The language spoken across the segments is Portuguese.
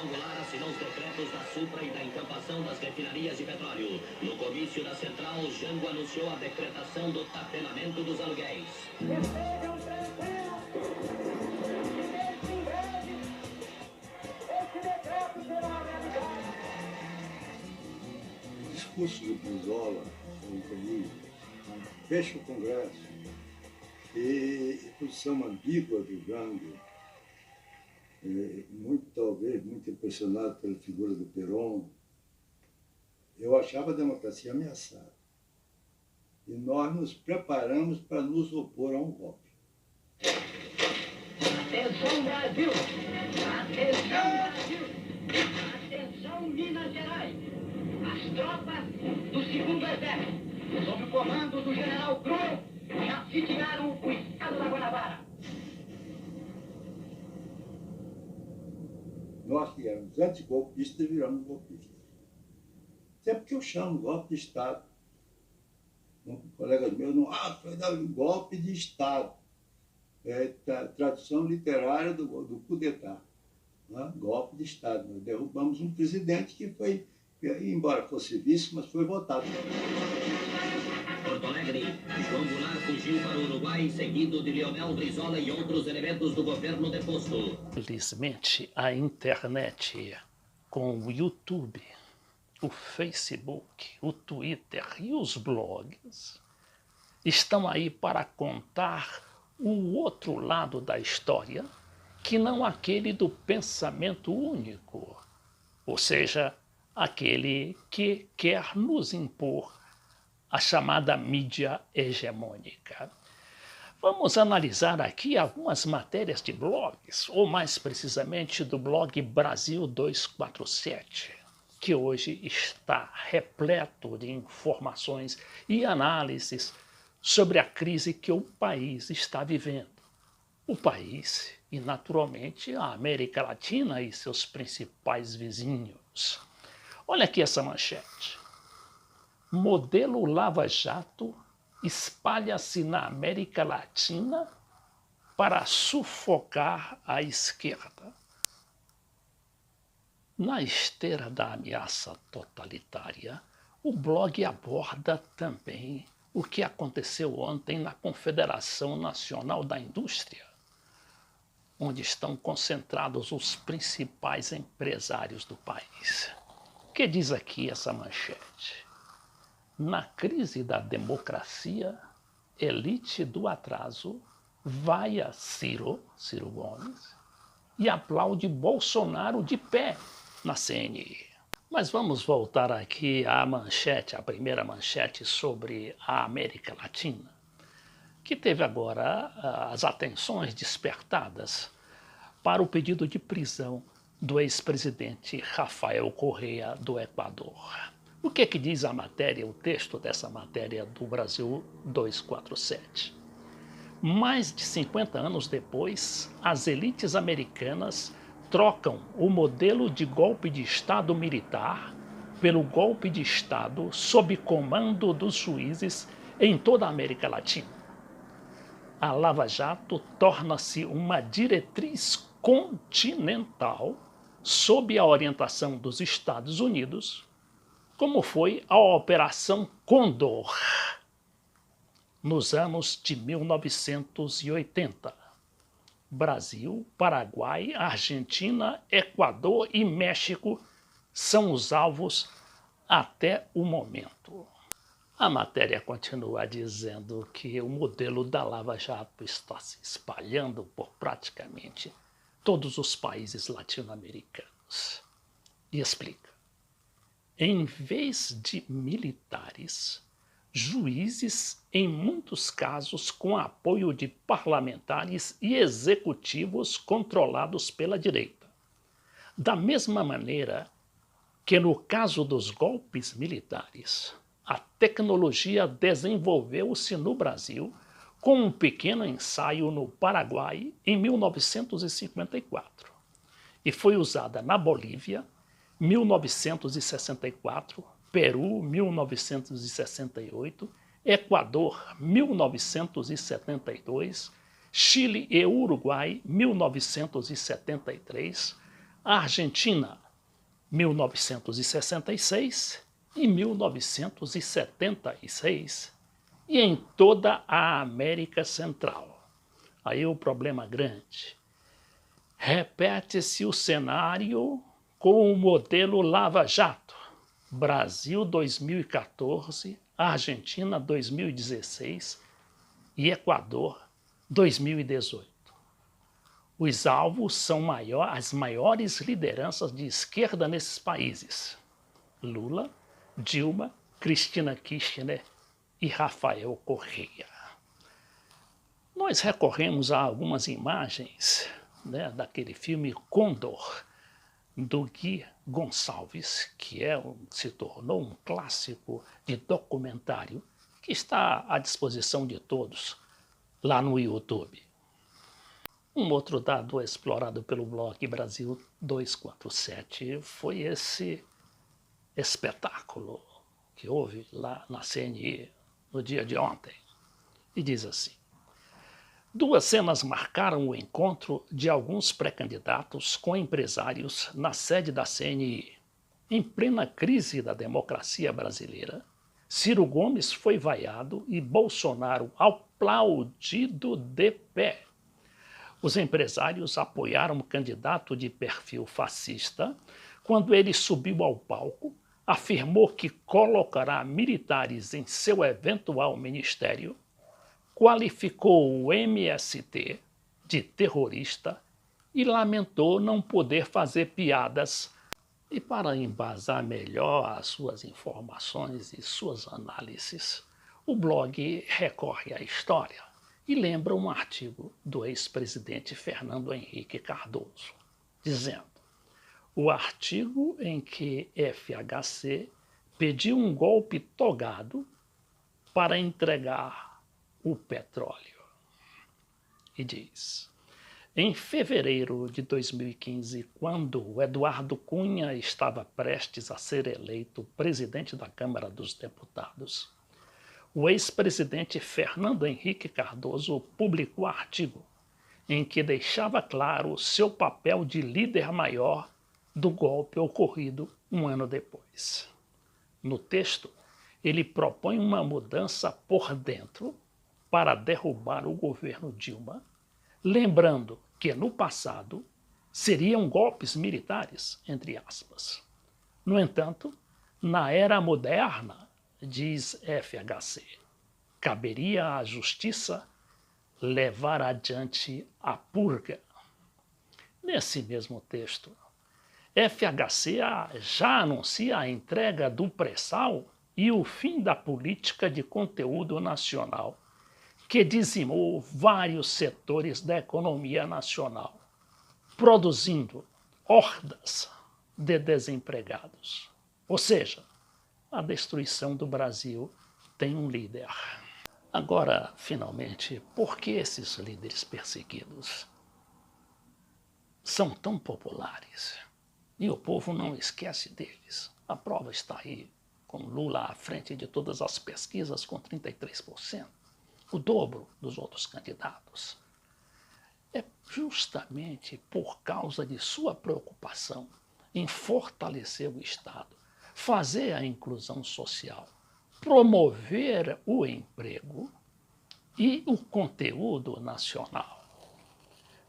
João Goulart assinou os decretos da Supra e da encampação das refinarias de petróleo. No comício da Central, Jango anunciou a decretação do tapelamento dos aluguéis. Estejam tranquilos, que em breve esse decreto será realizado. O discurso do Brizola ontem fecha o Congresso e a posição ambígua do Jango, talvez muito impressionado pela figura do Perón, eu achava a democracia ameaçada. E nós nos preparamos para nos opor a um golpe. Atenção, Brasil! Atenção, Brasil! Atenção, Minas Gerais! As tropas do segundo exército, sob o comando do general Cruz, já sitiaram o estado da Guanabara. Nós que éramos antigolpistas viramos golpistas. Sempre que eu chamo golpe de Estado. Colegas meus não, foi dar um golpe de Estado. É a tradução literária do coup d'etat. Golpe de Estado. Nós derrubamos um presidente que foi, embora fosse vice, mas foi votado. Porto Alegre, João Goulart fugiu para o Uruguai, seguido de Leonel Brizola e outros elementos do governo deposto. Felizmente, a internet, com o YouTube, o Facebook, o Twitter e os blogs, estão aí para contar o outro lado da história, que não aquele do pensamento único, ou seja, aquele que quer nos impor a chamada mídia hegemônica. Vamos analisar aqui algumas matérias de blogs, ou mais precisamente do blog Brasil 247, que hoje está repleto de informações e análises sobre a crise que o país está vivendo. O país e, naturalmente, a América Latina e seus principais vizinhos. Olha aqui essa manchete. Modelo Lava Jato espalha-se na América Latina para sufocar a esquerda. Na esteira da ameaça totalitária, o blog aborda também o que aconteceu ontem na Confederação Nacional da Indústria, onde estão concentrados os principais empresários do país. O que diz aqui essa manchete? Na crise da democracia, elite do atraso vai a Ciro Gomes, e aplaude Bolsonaro de pé na CNI. Mas vamos voltar aqui à manchete, a primeira manchete sobre a América Latina, que teve agora as atenções despertadas para o pedido de prisão do ex-presidente Rafael Correa do Equador. O que diz a matéria, o texto dessa matéria do Brasil 247? Mais de 50 anos depois, as elites americanas trocam o modelo de golpe de Estado militar pelo golpe de Estado sob comando dos juízes em toda a América Latina. A Lava Jato torna-se uma diretriz continental sob a orientação dos Estados Unidos, como foi a Operação Condor, nos anos de 1980. Brasil, Paraguai, Argentina, Equador e México são os alvos até o momento. A matéria continua dizendo que o modelo da Lava Jato está se espalhando por praticamente todos os países latino-americanos. E explica. Em vez de militares, juízes, em muitos casos com apoio de parlamentares e executivos controlados pela direita. Da mesma maneira que no caso dos golpes militares, a tecnologia desenvolveu-se no Brasil com um pequeno ensaio no Paraguai em 1954 e foi usada na Bolívia 1964, Peru 1968, Equador 1972, Chile e Uruguai 1973, a Argentina, 1966 e 1976, e em toda a América Central. Aí o problema grande. Repete-se o cenário com o modelo Lava Jato. Brasil 2014, Argentina 2016 e Equador 2018. Os alvos são as maiores lideranças de esquerda nesses países: Lula, Dilma, Cristina Kirchner e Rafael Correa. Nós recorremos a algumas imagens, né, daquele filme Condor, do Gui Gonçalves, que se tornou um clássico de documentário que está à disposição de todos lá no YouTube. Um outro dado explorado pelo blog Brasil 247 foi esse espetáculo que houve lá na CNI no dia de ontem. E diz assim: duas cenas marcaram o encontro de alguns pré-candidatos com empresários na sede da CNI. Em plena crise da democracia brasileira, Ciro Gomes foi vaiado e Bolsonaro aplaudido de pé. Os empresários apoiaram o candidato de perfil fascista quando ele subiu ao palco, afirmou que colocará militares em seu eventual ministério, qualificou o MST de terrorista e lamentou não poder fazer piadas. E para embasar melhor as suas informações e suas análises, o blog recorre à história e lembra um artigo do ex-presidente Fernando Henrique Cardoso, dizendo: o artigo em que FHC pediu um golpe togado para entregar o petróleo. E diz: em fevereiro de 2015, quando Eduardo Cunha estava prestes a ser eleito presidente da Câmara dos Deputados, o ex-presidente Fernando Henrique Cardoso publicou artigo em que deixava claro seu papel de líder maior do golpe ocorrido um ano depois. No texto, ele propõe uma mudança por dentro para derrubar o governo Dilma, lembrando que no passado seriam golpes militares, entre aspas. No entanto, na era moderna, diz FHC, caberia à justiça levar adiante a purga. Nesse mesmo texto, FHC já anuncia a entrega do pré-sal e o fim da política de conteúdo nacional, que dizimou vários setores da economia nacional, produzindo hordas de desempregados. Ou seja, a destruição do Brasil tem um líder. Agora, finalmente, por que esses líderes perseguidos são tão populares? E o povo não esquece deles. A prova está aí, com Lula à frente de todas as pesquisas com 33%. O dobro dos outros candidatos. É justamente por causa de sua preocupação em fortalecer o Estado, fazer a inclusão social, promover o emprego e o conteúdo nacional.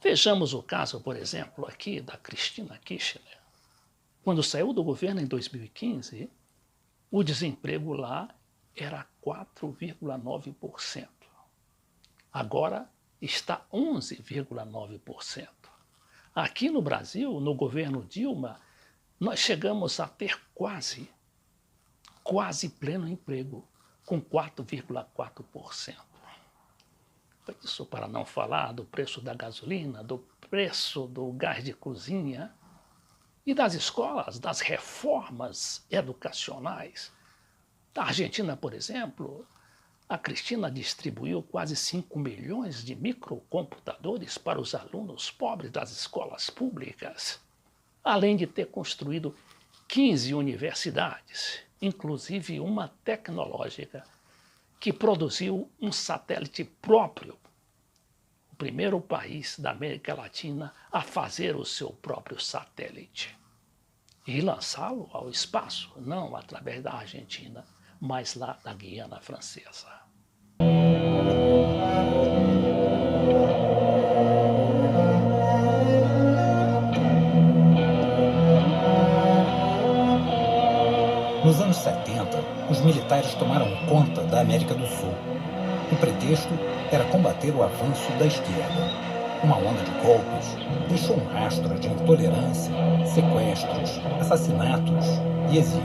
Vejamos o caso, por exemplo, aqui da Cristina Kirchner. Quando saiu do governo em 2015, o desemprego lá era 4,9%. Agora está 11,9%. Aqui no Brasil, no governo Dilma, nós chegamos a ter quase pleno emprego, com 4,4%. Isso para não falar do preço da gasolina, do preço do gás de cozinha e das escolas, das reformas educacionais. Na Argentina, por exemplo, a Cristina distribuiu quase 5 milhões de microcomputadores para os alunos pobres das escolas públicas, além de ter construído 15 universidades, inclusive uma tecnológica que produziu um satélite próprio, o primeiro país da América Latina a fazer o seu próprio satélite e lançá-lo ao espaço, não através da Argentina, mas lá da Guiana Francesa. Nos anos 70, os militares tomaram conta da América do Sul. O pretexto era combater o avanço da esquerda. Uma onda de golpes deixou um rastro de intolerância, sequestros, assassinatos e exílio.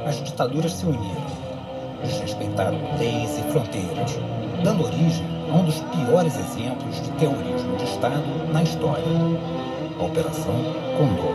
As ditaduras se uniram, desrespeitaram leis e fronteiras, dando origem a um dos piores exemplos de terrorismo de Estado na história, a Operação Condor.